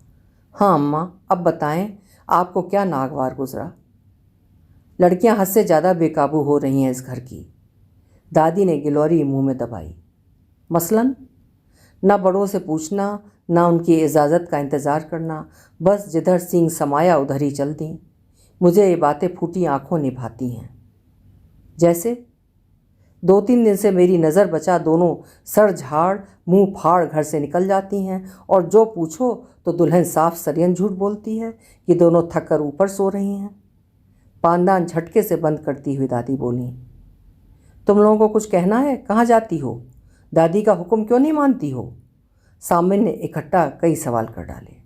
हाँ अम्मा, अब बताएं आपको क्या नागवार गुजरा? लड़कियां हद से ज़्यादा बेकाबू हो रही हैं इस घर की। दादी ने गिलौरी मुंह में दबाई। मसलन? न बड़ों से पूछना, न उनकी इजाज़त का इंतज़ार करना, बस जिधर सींग समाया उधर ही चल दी। मुझे ये बातें फूटी आंखों निभाती हैं। जैसे 2-3 दिन से मेरी नज़र बचा दोनों सर झाड़ मुंह फाड़ घर से निकल जाती हैं और जो पूछो तो दुल्हन साफ सरियन झूठ बोलती है कि दोनों थक कर ऊपर सो रही हैं। पानदान झटके से बंद करती हुई दादी बोली, तुम लोगों को कुछ कहना है? कहाँ जाती हो? दादी का हुक्म क्यों नहीं मानती हो? सामिन ने इकट्ठा कई सवाल कर डाले।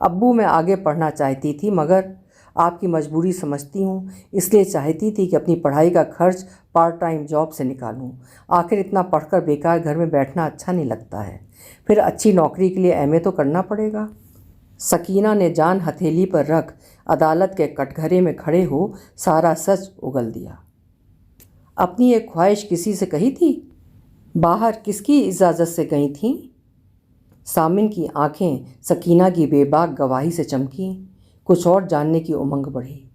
अब्बू, मैं आगे पढ़ना चाहती थी, मगर आपकी मजबूरी समझती हूँ, इसलिए चाहती थी कि अपनी पढ़ाई का खर्च पार्ट टाइम जॉब से निकालूँ। आखिर इतना पढ़कर बेकार घर में बैठना अच्छा नहीं लगता है, फिर अच्छी नौकरी के लिए एमए तो करना पड़ेगा। सकीना ने जान हथेली पर रख अदालत के कटघरे में खड़े हो सारा सच उगल दिया। अपनी एक ख्वाहिश किसी से कही थी? बाहर किसकी इजाज़त से गई थीं? सामिन की आंखें सकीना की बेबाक गवाही से चमकीं। कुछ और जानने की उमंग बढ़ी।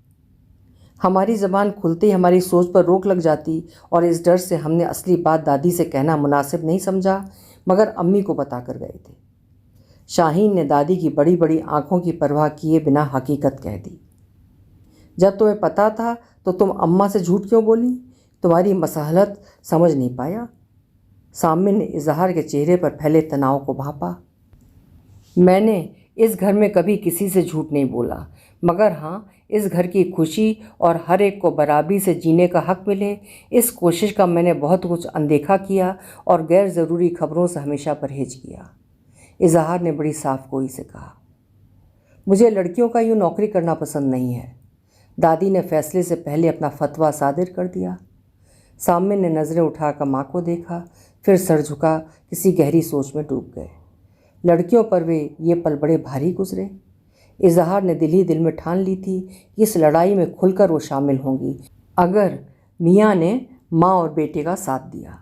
हमारी ज़बान खुलते ही हमारी सोच पर रोक लग जाती और इस डर से हमने असली बात दादी से कहना मुनासिब नहीं समझा, मगर अम्मी को बता कर गए थे। शाहीन ने दादी की बड़ी बड़ी आंखों की परवाह किए बिना हकीकत कह दी। जब तुम्हें पता था तो तुम अम्मा से झूठ क्यों बोली? तुम्हारी मसलहत समझ नहीं पाया। सामिन ने इजहार के चेहरे पर फैले तनाव को भांपा। मैंने इस घर में कभी किसी से झूठ नहीं बोला, मगर हाँ, इस घर की खुशी और हर एक को बराबरी से जीने का हक मिले, इस कोशिश का मैंने बहुत कुछ अनदेखा किया और गैर ज़रूरी खबरों से हमेशा परहेज किया। इजहार ने बड़ी साफ गोई से कहा। मुझे लड़कियों का यूँ नौकरी करना पसंद नहीं है। दादी ने फैसले से पहले अपना फतवा सादिर कर दिया। सामिन ने नज़रें उठाकर माँ को देखा, फिर सर झुका किसी गहरी सोच में डूब गए। लड़कियों पर वे ये पल बड़े भारी गुजरे। इजहार ने दिल ही दिल में ठान ली थी कि इस लड़ाई में खुलकर वो शामिल होंगी अगर मियाँ ने माँ और बेटे का साथ दिया।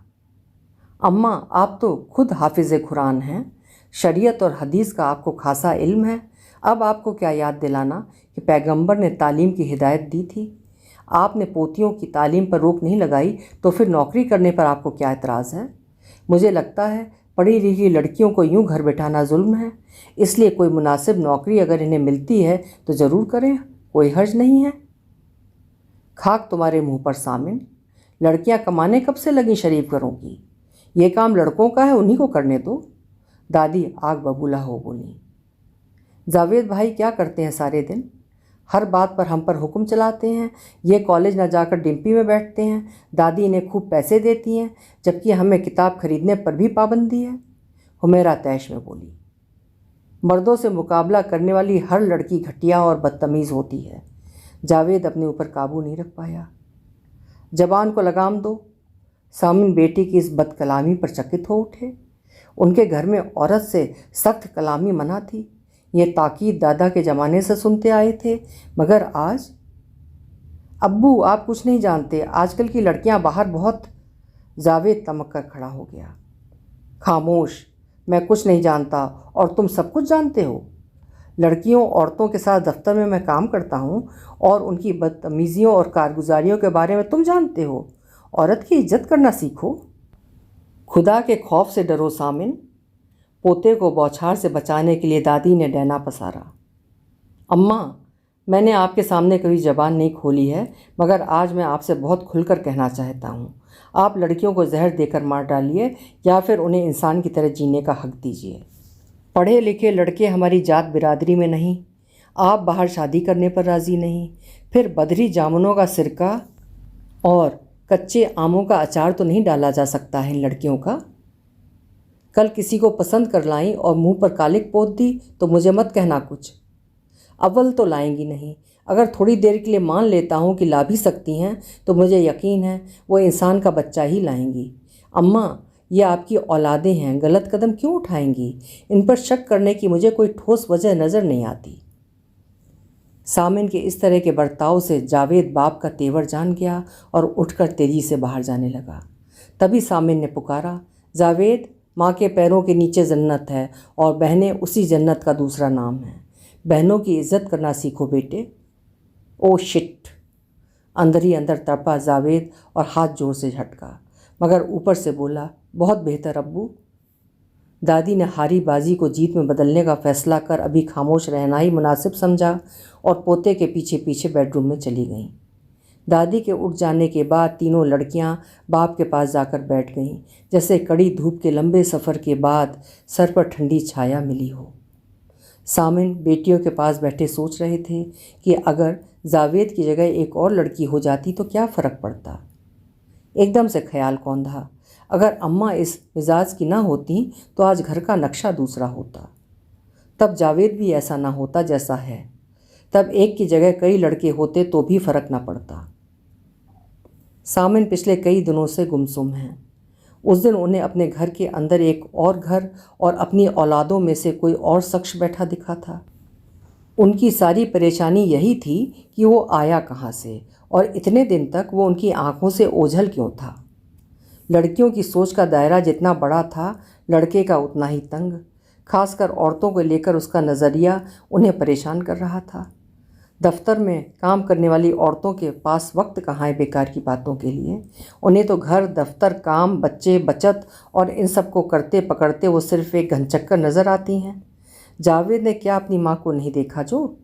अम्मा, आप तो खुद हाफिज़ कुरान हैं, शरीयत और हदीस का आपको खासा इल्म है। अब आपको क्या याद दिलाना कि पैगंबर ने तालीम की हिदायत दी थी। आपने पोतियों की तालीम पर रोक नहीं लगाई, तो फिर नौकरी करने पर आपको क्या एतराज़ है? मुझे लगता है पढ़ी लिखी लड़कियों को यूं घर बैठाना जुल्म है, इसलिए कोई मुनासिब नौकरी अगर इन्हें मिलती है तो ज़रूर करें, कोई हर्ज नहीं है। खाक तुम्हारे मुंह पर सामिन, लड़कियां कमाने कब से लगी शरीफ घरों की? ये काम लड़कों का है, उन्हीं को करने दो। दादी आग बबूला हो बोली। जावेद भाई क्या करते हैं सारे दिन? हर बात पर हम पर हुक्म चलाते हैं। ये कॉलेज ना जाकर डिम्पी में बैठते हैं। दादी इन्हें खूब पैसे देती हैं, जबकि हमें किताब खरीदने पर भी पाबंदी है। हुमैरा तैश में बोली। मर्दों से मुकाबला करने वाली हर लड़की घटिया और बदतमीज़ होती है। जावेद अपने ऊपर काबू नहीं रख पाया। जबान को लगाम दो। सामिन बेटी की इस बदकलामी पर चकित हो उठे। उनके घर में औरत से सख्त कलामी मना थी। ये ताकीद दादा के ज़माने से सुनते आए थे, मगर आज? अब्बू, आप कुछ नहीं जानते, आजकल की लड़कियां बाहर बहुत। जावेद तमक कर खड़ा हो गया। खामोश, मैं कुछ नहीं जानता और तुम सब कुछ जानते हो। लड़कियों औरतों के साथ दफ्तर में मैं काम करता हूँ और उनकी बदतमीज़ियों और कारगुजारियों के बारे में तुम जानते हो। औरत की इज्जत करना सीखो। खुदा के खौफ से डरो सामिन। पोते को बौछार से बचाने के लिए दादी ने डैना पसारा। अम्मा, मैंने आपके सामने कभी ज़बान नहीं खोली है, मगर आज मैं आपसे बहुत खुलकर कहना चाहता हूँ। आप लड़कियों को जहर देकर मार डालिए या फिर उन्हें इंसान की तरह जीने का हक दीजिए। पढ़े लिखे लड़के हमारी जात बिरादरी में नहीं। आप बाहर शादी करने पर राज़ी नहीं, फिर बदरी जामुनों का सिरका और कच्चे आमों का अचार तो नहीं डाला जा सकता है इन लड़कियों का। कल किसी को पसंद कर लाई और मुंह पर कालिक पोत दी तो मुझे मत कहना कुछ। अव्वल तो लाएंगी नहीं, अगर थोड़ी देर के लिए मान लेता हूँ कि ला भी सकती हैं तो मुझे यकीन है वो इंसान का बच्चा ही लाएंगी। अम्मा, ये आपकी औलादें हैं, गलत कदम क्यों उठाएंगी? इन पर शक करने की मुझे कोई ठोस वजह नज़र नहीं आती। सामिन के इस तरह के बर्ताव से जावेद बाप का तेवर जान गया और उठकर तेजी से बाहर जाने लगा। तभी सामिन ने पुकारा, जावेद, माँ के पैरों के नीचे जन्नत है और बहनें उसी जन्नत का दूसरा नाम है। बहनों की इज्जत करना सीखो बेटे। Oh shit! अंदर ही अंदर तड़पा जावेद और हाथ जोर से झटका, मगर ऊपर से बोला, बहुत बेहतर अब्बू। दादी ने हारी बाजी को जीत में बदलने का फैसला कर अभी खामोश रहना ही मुनासिब समझा और पोते के पीछे पीछे बेडरूम में चली गईं। दादी के उठ जाने के बाद तीनों लड़कियां बाप के पास जाकर बैठ गईं, जैसे कड़ी धूप के लंबे सफ़र के बाद सर पर ठंडी छाया मिली हो। सामिन बेटियों के पास बैठे सोच रहे थे कि अगर जावेद की जगह एक और लड़की हो जाती तो क्या फ़र्क पड़ता। एकदम से ख्याल कौंधा, अगर अम्मा इस मिजाज की ना होती तो आज घर का नक्शा दूसरा होता। तब जावेद भी ऐसा ना होता जैसा है। तब एक की जगह कई लड़के होते तो भी फ़र्क ना पड़ता। सामिन पिछले कई दिनों से गुमसुम हैं। उस दिन उन्हें अपने घर के अंदर एक और घर और अपनी औलादों में से कोई और शख्स बैठा दिखा था। उनकी सारी परेशानी यही थी कि वो आया कहाँ से और इतने दिन तक वो उनकी आंखों से ओझल क्यों था। लड़कियों की सोच का दायरा जितना बड़ा था, लड़के का उतना ही तंग। खासकर औरतों को लेकर उसका नज़रिया उन्हें परेशान कर रहा था। दफ्तर में काम करने वाली औरतों के पास वक्त कहाँ है बेकार की बातों के लिए। उन्हें तो घर, दफ्तर, काम, बच्चे, बचत और इन सब को करते पकड़ते वो सिर्फ एक घनचक्कर नज़र आती हैं। जावेद ने क्या अपनी माँ को नहीं देखा जो?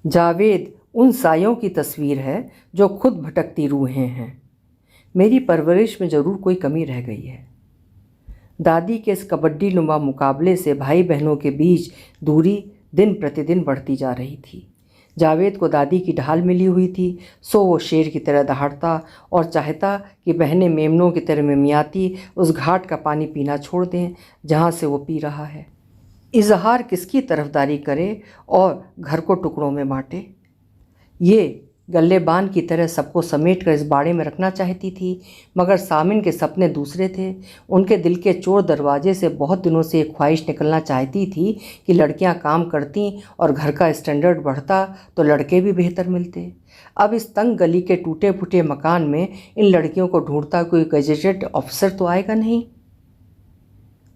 जावेद उन सायों की तस्वीर है जो खुद भटकती रूहें हैं। मेरी परवरिश में ज़रूर कोई कमी रह गई है। दादी के इस कबड्डी नुमा मुकाबले से भाई बहनों के बीच दूरी दिन प्रतिदिन बढ़ती जा रही थी। जावेद को दादी की ढाल मिली हुई थी, सो वो शेर की तरह दहाड़ता और चाहता कि बहनें मेमनों की तरह मिमियाती उस घाट का पानी पीना छोड़ दें जहाँ से वो पी रहा है। इजहार किसकी तरफदारी करे और घर को टुकड़ों में बांटे। ये गल्लेबान की तरह सबको समेट कर इस बाड़े में रखना चाहती थी, मगर सामिन के सपने दूसरे थे। उनके दिल के चोर दरवाजे से बहुत दिनों से एक ख्वाहिश निकलना चाहती थी कि लड़कियां काम करती और घर का स्टैंडर्ड बढ़ता तो लड़के भी बेहतर मिलते। अब इस तंग गली के टूटे फूटे मकान में इन लड़कियों को ढूंढता कोई गजेटेड ऑफिसर तो आएगा नहीं।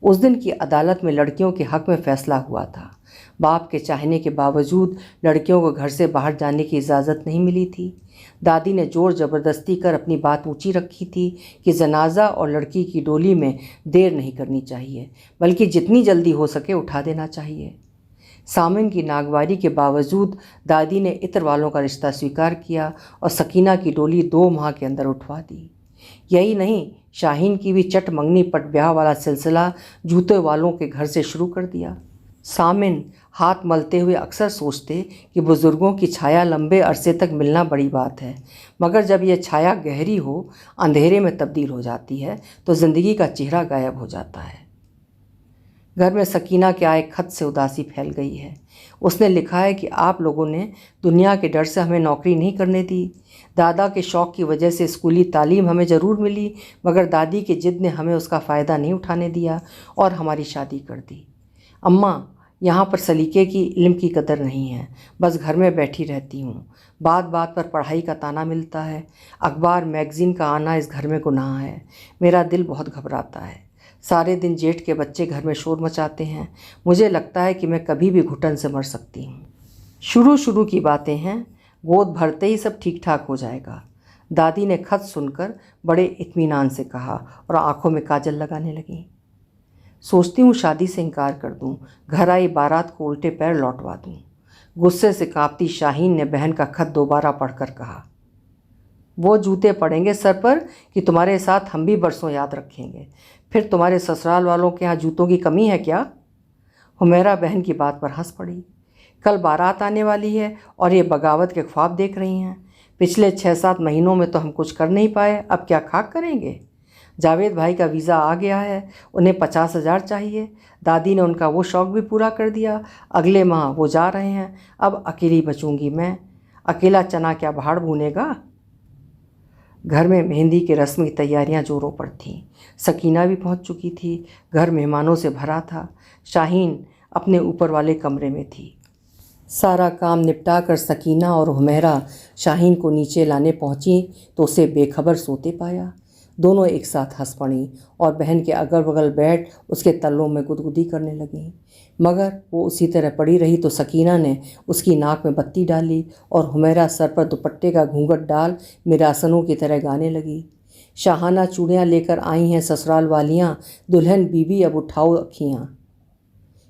उस दिन की अदालत में लड़कियों के हक में फैसला हुआ था। बाप के चाहने के बावजूद लड़कियों को घर से बाहर जाने की इजाज़त नहीं मिली थी। दादी ने जोर ज़बरदस्ती कर अपनी बात ऊंची रखी थी कि जनाजा और लड़की की डोली में देर नहीं करनी चाहिए, बल्कि जितनी जल्दी हो सके उठा देना चाहिए। सामिन की नागवारी के बावजूद दादी ने इत्र वालों का रिश्ता स्वीकार किया और सकीना की डोली 2 माह के अंदर उठवा दी। यही नहीं, शाहीन की भी चट मंगनी पट ब्याह वाला सिलसिला जूते वालों के घर से शुरू कर दिया। सामिन हाथ मलते हुए अक्सर सोचते कि बुज़ुर्गों की छाया लंबे अरसे तक मिलना बड़ी बात है, मगर जब यह छाया गहरी हो, अंधेरे में तब्दील हो जाती है तो ज़िंदगी का चेहरा गायब हो जाता है। घर में सकीना के आए खत से उदासी फैल गई है। उसने लिखा है कि आप लोगों ने दुनिया के डर से हमें नौकरी नहीं करने दी। दादा के शौक़ की वजह से स्कूली तालीम हमें ज़रूर मिली, मगर दादी की जिद ने हमें उसका फ़ायदा नहीं उठाने दिया और हमारी शादी कर दी। अम्मा, यहाँ पर सलीके की इल्म की कदर नहीं है, बस घर में बैठी रहती हूँ। बात बात पर पढ़ाई का ताना मिलता है। अखबार मैगज़ीन का आना इस घर में गुनाह है। मेरा दिल बहुत घबराता है। सारे दिन जेठ के बच्चे घर में शोर मचाते हैं। मुझे लगता है कि मैं कभी भी घुटन से मर सकती हूँ। शुरू शुरू की बातें हैं, गोद भरते ही सब ठीक ठाक हो जाएगा। दादी ने खत सुनकर बड़े इत्मीनान से कहा और आंखों में काजल लगाने लगी। सोचती हूँ शादी से इनकार कर दूँ, घर आई बारात को उल्टे पैर लौटवा दूँ। गुस्से से कांपती शाहीन ने बहन का खत दोबारा पढ़कर कहा, वो जूते पड़ेंगे सर पर कि तुम्हारे साथ हम भी बरसों याद रखेंगे। फिर तुम्हारे ससुराल वालों के यहाँ जूतों की कमी है क्या? हुमैरा बहन की बात पर हंस पड़ी। कल बारात आने वाली है और ये बगावत के ख्वाब देख रही हैं। पिछले 6-7 महीनों में तो हम कुछ कर नहीं पाए, अब क्या खाक करेंगे? जावेद भाई का वीज़ा आ गया है, उन्हें 50,000 चाहिए। दादी ने उनका वो शौक़ भी पूरा कर दिया। अगले माह वो जा रहे हैं। अब अकेली बचूंगी मैं। अकेला चना क्या भाड़ भूनेगा? घर में मेहंदी की रस्म की तैयारियां जोरों पर थीं। सकीना भी पहुंच चुकी थी। घर मेहमानों से भरा था। शाहीन अपने ऊपर वाले कमरे में थी। सारा काम निपटा कर सकीना और हुमैरा शाहीन को नीचे लाने पहुंची तो उसे बेखबर सोते पाया। दोनों एक साथ हंस पड़ी और बहन के अगल बगल बैठ उसके तल्लों में गुदगुदी करने लगीं। मगर वो उसी तरह पड़ी रही तो सकीना ने उसकी नाक में बत्ती डाली और हुमैरा सर पर दुपट्टे का घूंघट डाल मिरासनों की तरह गाने लगी। शाहाना चूड़ियाँ लेकर आई हैं ससुराल वालियाँ, दुल्हन बीबी अब उठाओ अखियाँ।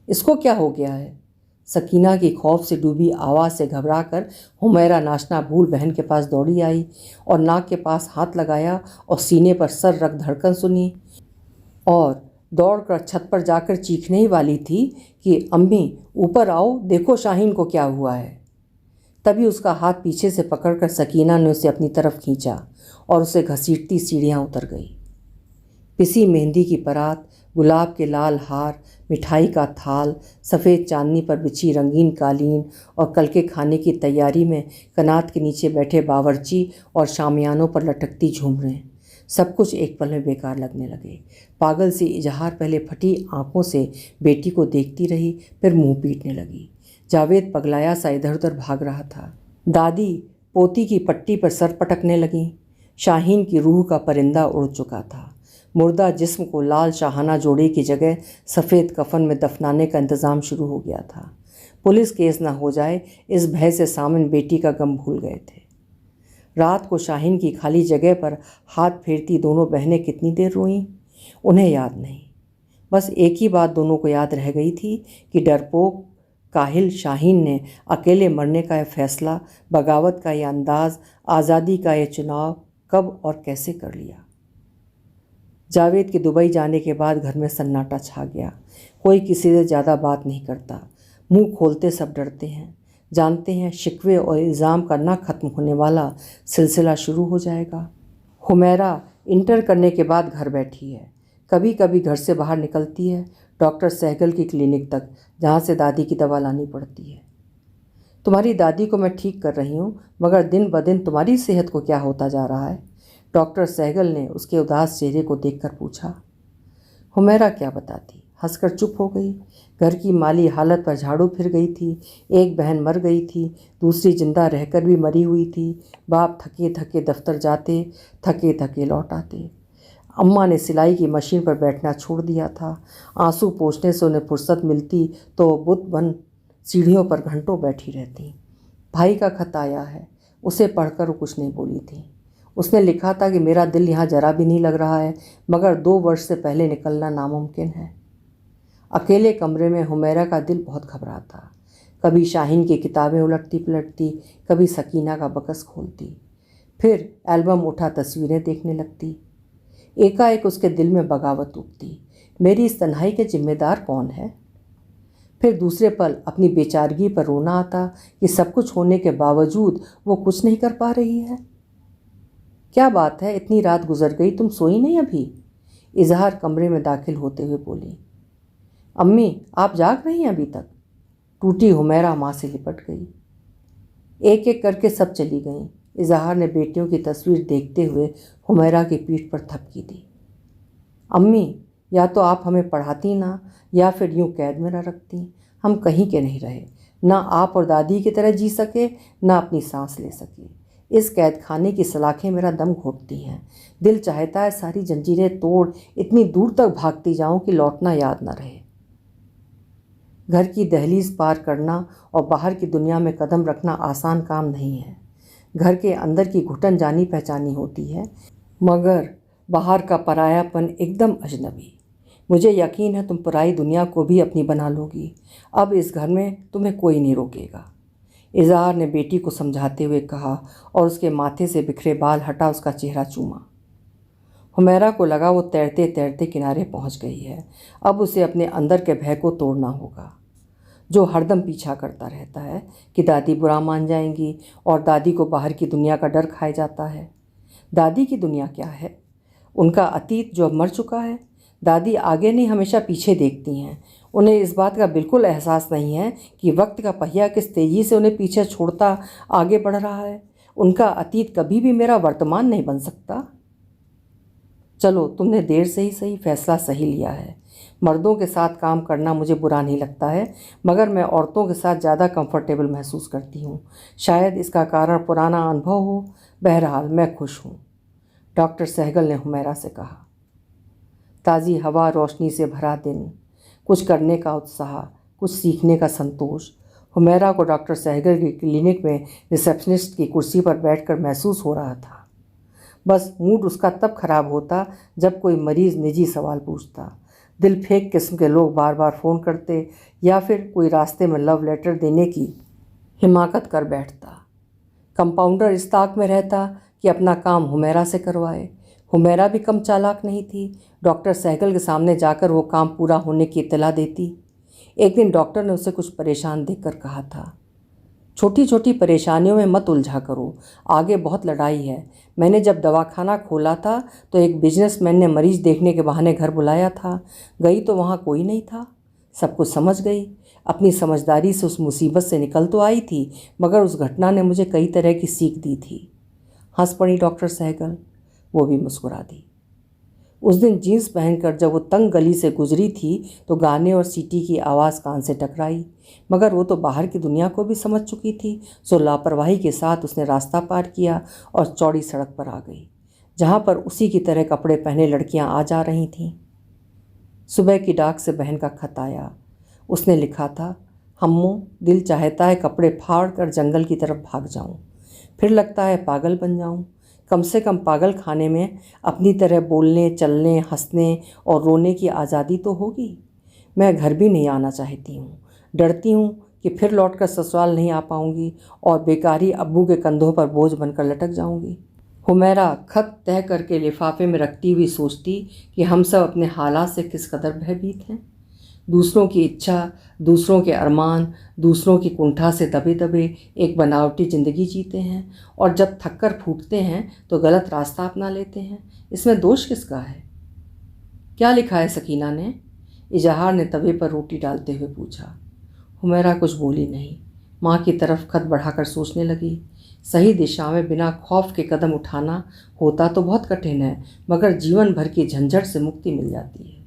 इसको क्या हो गया है? सकीना की खौफ से डूबी आवाज़ से घबराकर हुमैरा नाचना भूल बहन के पास दौड़ी आई और नाक के पास हाथ लगाया और सीने पर सर रख धड़कन सुनी और दौड़कर छत पर जाकर चीखने ही वाली थी कि अम्मी ऊपर आओ, देखो शाहीन को क्या हुआ है। तभी उसका हाथ पीछे से पकड़कर सकीना ने उसे अपनी तरफ खींचा और उसे घसीटती सीढ़ियाँ उतर गई। पिसी मेहंदी की परात, गुलाब के लाल हार, मिठाई का थाल, सफ़ेद चांदनी पर बिछी रंगीन कालीन और कल के खाने की तैयारी में कनात के नीचे बैठे बावर्ची और शामियानों पर लटकती झूमरें, सब कुछ एक पल में बेकार लगने लगे। पागल सी इजहार पहले फटी आंखों से बेटी को देखती रही, फिर मुंह पीटने लगी। जावेद पगलाया सा इधर उधर भाग रहा था। दादी पोती की पट्टी पर सर पटकने लगीं। शाहीन की रूह का परिंदा उड़ चुका था। मुर्दा जिस्म को लाल शाहाना जोड़े की जगह सफ़ेद कफन में दफनाने का इंतज़ाम शुरू हो गया था। पुलिस केस ना हो जाए इस भय से सामन बेटी का गम भूल गए थे। रात को शाहीन की खाली जगह पर हाथ फेरती दोनों बहनें कितनी देर रोईं, उन्हें याद नहीं। बस एक ही बात दोनों को याद रह गई थी कि डरपोक काहिल शाहीन ने अकेले मरने का यह फैसला, बगावत का यह अंदाज, आज़ादी का यह चुनाव कब और कैसे कर लिया। जावेद के दुबई जाने के बाद घर में सन्नाटा छा गया। कोई किसी से ज़्यादा बात नहीं करता। मुंह खोलते सब डरते हैं, जानते हैं शिकवे और इल्ज़ाम का ना ख़त्म होने वाला सिलसिला शुरू हो जाएगा। हुमैरा इंटर करने के बाद घर बैठी है। कभी कभी घर से बाहर निकलती है, डॉक्टर सहगल की क्लिनिक तक, जहाँ से दादी की दवा लानी पड़ती है। तुम्हारी दादी को मैं ठीक कर रही हूँ, मगर दिन ब दिन तुम्हारी सेहत को क्या होता जा रहा है? डॉक्टर सहगल ने उसके उदास चेहरे को देखकर पूछा। हुमैरा क्या बताती, हंसकर चुप हो गई। घर की माली हालत पर झाड़ू फिर गई थी। एक बहन मर गई थी, दूसरी जिंदा रहकर भी मरी हुई थी। बाप थके थके दफ्तर जाते, थके थके लौट आते। अम्मा ने सिलाई की मशीन पर बैठना छोड़ दिया था। आंसू पोंछने से उन्हें फुर्सत मिलती तो बुत बन सीढ़ियों पर घंटों बैठी रहती। भाई का खत आया है, उसे पढ़कर वो कुछ नहीं बोली थी। उसने लिखा था कि मेरा दिल यहाँ जरा भी नहीं लग रहा है, मगर 2 वर्ष से पहले निकलना नामुमकिन है। अकेले कमरे में हुमैरा का दिल बहुत घबराता। कभी शाहीन की किताबें उलटती पलटती, कभी सकीना का बकस खोलती, फिर एल्बम उठा तस्वीरें देखने लगती। एकाएक उसके दिल में बगावत उठती, मेरी इस तन्हाई के जिम्मेदार कौन है? फिर दूसरे पल अपनी बेचारगी पर रोना आता कि सब कुछ होने के बावजूद वो कुछ नहीं कर पा रही है। क्या बात है, इतनी रात गुजर गई, तुम सोई नहीं अभी? इजहार कमरे में दाखिल होते हुए बोली। अम्मी, आप जाग रही हैं अभी तक? टूटी हुमैरा माँ से लिपट गई। एक एक करके सब चली गईं। इजहार ने बेटियों की तस्वीर देखते हुए हुमैरा की पीठ पर थपकी दी। अम्मी, या तो आप हमें पढ़ाती ना, या फिर यूं कैद में न रखती। हम कहीं के नहीं रहे, ना आप और दादी की तरह जी सके, ना अपनी सांस ले सके। इस कैद खाने की सलाखें मेरा दम घोटती हैं। दिल चाहता है सारी जंजीरें तोड़ इतनी दूर तक भागती जाऊं कि लौटना याद न रहे। घर की दहलीज पार करना और बाहर की दुनिया में कदम रखना आसान काम नहीं है। घर के अंदर की घुटन जानी पहचानी होती है, मगर बाहर का परायापन एकदम अजनबी। मुझे यकीन है तुम पराई दुनिया को भी अपनी बना लोगी। अब इस घर में तुम्हें कोई नहीं रोकेगा। इजहार ने बेटी को समझाते हुए कहा और उसके माथे से बिखरे बाल हटा उसका चेहरा चूमा। हुमैरा को लगा वो तैरते तैरते किनारे पहुंच गई है। अब उसे अपने अंदर के भय को तोड़ना होगा, जो हरदम पीछा करता रहता है कि दादी बुरा मान जाएंगी, और दादी को बाहर की दुनिया का डर खाए जाता है। दादी की दुनिया क्या है? उनका अतीत जो अब मर चुका है। दादी आगे नहीं, हमेशा पीछे देखती हैं। उन्हें इस बात का बिल्कुल एहसास नहीं है कि वक्त का पहिया किस तेज़ी से उन्हें पीछे छोड़ता आगे बढ़ रहा है। उनका अतीत कभी भी मेरा वर्तमान नहीं बन सकता। चलो, तुमने देर से ही सही फैसला सही लिया है। मर्दों के साथ काम करना मुझे बुरा नहीं लगता है, मगर मैं औरतों के साथ ज़्यादा कंफर्टेबल महसूस करती हूँ। शायद इसका कारण पुराना अनुभव हो। बहरहाल मैं खुश हूँ, डॉक्टर सहगल ने हुमैरा से कहा। ताज़ी हवा, रोशनी से भरा दिन, कुछ करने का उत्साह, कुछ सीखने का संतोष। हुमैरा को डॉक्टर सहगल की क्लिनिक में रिसेप्शनिस्ट की कुर्सी पर बैठकर महसूस हो रहा था। बस मूड उसका तब खराब होता जब कोई मरीज़ निजी सवाल पूछता, दिल फेंक किस्म के लोग बार बार फ़ोन करते, या फिर कोई रास्ते में लव लेटर देने की हिमाकत कर बैठता। कंपाउंडर इस ताक में रहता कि अपना काम हुमैरा से करवाए। हुमैरा भी कम चालाक नहीं थी। डॉक्टर सहगल के सामने जाकर वो काम पूरा होने की इत्तला देती। एक दिन डॉक्टर ने उसे कुछ परेशान देखकर कहा था, छोटी छोटी परेशानियों में मत उलझा करो, आगे बहुत लड़ाई है। मैंने जब दवाखाना खोला था तो एक बिजनेसमैन ने मरीज देखने के बहाने घर बुलाया था। गई तो वहाँ कोई नहीं था। सब कुछ समझ गई। अपनी समझदारी से उस मुसीबत से निकल तो आई थी, मगर उस घटना ने मुझे कई तरह की सीख दी थी। हंस पड़ी डॉक्टर सहगल। वो भी मुस्कुरा दी। उस दिन जीन्स पहनकर जब वो तंग गली से गुजरी थी तो गाने और सीटी की आवाज़ कान से टकराई, मगर वो तो बाहर की दुनिया को भी समझ चुकी थी। सो लापरवाही के साथ उसने रास्ता पार किया और चौड़ी सड़क पर आ गई, जहाँ पर उसी की तरह कपड़े पहने लड़कियाँ आ जा रही थीं। सुबह की डाक से बहन का खत आया। उसने लिखा था, हम्मो, दिल चाहता है कपड़े फाड़ कर जंगल की तरफ भाग जाऊं, फिर लगता है पागल बन जाऊं। कम से कम पागल खाने में अपनी तरह बोलने, चलने, हंसने और रोने की आज़ादी तो होगी। मैं घर भी नहीं आना चाहती हूँ। डरती हूँ कि फिर लौटकर ससुराल नहीं आ पाऊँगी और बेकारी अब्बू के कंधों पर बोझ बनकर लटक जाऊँगी। हुमैरा खत तय करके लिफाफे में रखती हुई सोचती कि हम सब अपने हालात से किस कदर भयभीत हैं। दूसरों की इच्छा, दूसरों के अरमान, दूसरों की कुंठा से दबे दबे एक बनावटी ज़िंदगी जीते हैं और जब थककर फूटते हैं तो गलत रास्ता अपना लेते हैं। इसमें दोष किसका है? क्या लिखा है सकीना ने? इजहार ने तवे पर रोटी डालते हुए पूछा। हुमैरा कुछ बोली नहीं। माँ की तरफ खत बढ़ाकर सोचने लगी। सही दिशा में बिना खौफ के कदम उठाना होता तो बहुत कठिन है, मगर जीवन भर की झंझट से मुक्ति मिल जाती है।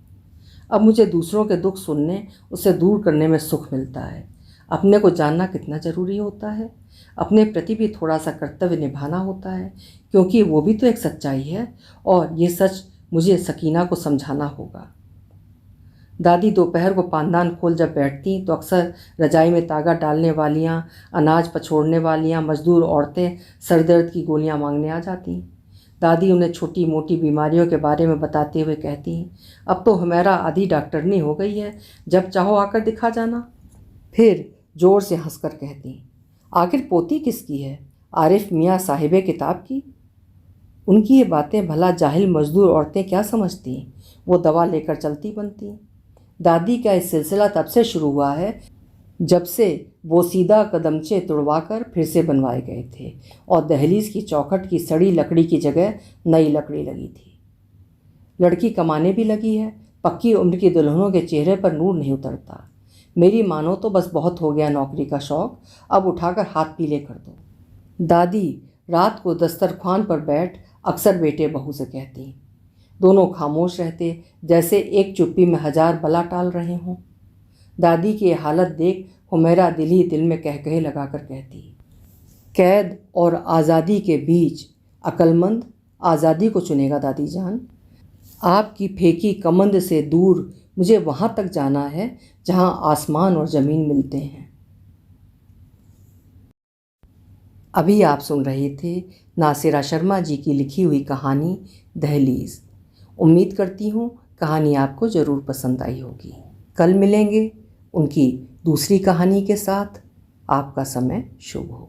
अब मुझे दूसरों के दुख सुनने, उसे दूर करने में सुख मिलता है। अपने को जानना कितना ज़रूरी होता है। अपने प्रति भी थोड़ा सा कर्तव्य निभाना होता है, क्योंकि वो भी तो एक सच्चाई है और ये सच मुझे सकीना को समझाना होगा। दादी दोपहर को पानदान खोल जब बैठती तो अक्सर रजाई में तागा डालने वालियाँ, अनाज पछोड़ने वालियाँ मजदूर औरतें सर दर्द की गोलियाँ मांगने आ जाती। दादी उन्हें छोटी मोटी बीमारियों के बारे में बताते हुए कहती, अब तो हुमैरा आधी डॉक्टरनी हो गई है, जब चाहो आकर दिखा जाना। फिर ज़ोर से हंसकर कहती, आखिर पोती किसकी है? आरिफ मियाँ साहिबे किताब की। उनकी ये बातें भला जाहिल मजदूर औरतें क्या समझती? वो दवा लेकर चलती बनती। दादी का इस सिलसिला तब से शुरू हुआ है जब से वो सीधा कदमचे तुड़वाकर फिर से बनवाए गए थे और दहलीज की चौखट की सड़ी लकड़ी की जगह नई लकड़ी लगी थी। लड़की कमाने भी लगी है। पक्की उम्र की दुल्हनों के चेहरे पर नूर नहीं उतरता। मेरी मानो तो बस बहुत हो गया नौकरी का शौक, अब उठाकर हाथ पीले कर दो। दादी रात को दस्तरख्वान पर बैठ अक्सर बेटे बहू से कहती। दोनों खामोश रहते, जैसे एक चुप्पी में हजार बला टाल रहे हों। दादी की हालत देख हुमैरा दिल ही दिल में कहकहे लगाकर कहती, कैद और आज़ादी के बीच अक्लमंद आज़ादी को चुनेगा दादी जान। आपकी फेंकी कमंद से दूर मुझे वहाँ तक जाना है जहाँ आसमान और ज़मीन मिलते हैं। अभी आप सुन रहे थे नासिरा शर्मा जी की लिखी हुई कहानी दहलीज। उम्मीद करती हूँ कहानी आपको ज़रूर पसंद आई होगी। कल मिलेंगे उनकी दूसरी कहानी के साथ। आपका समय शुभ हो।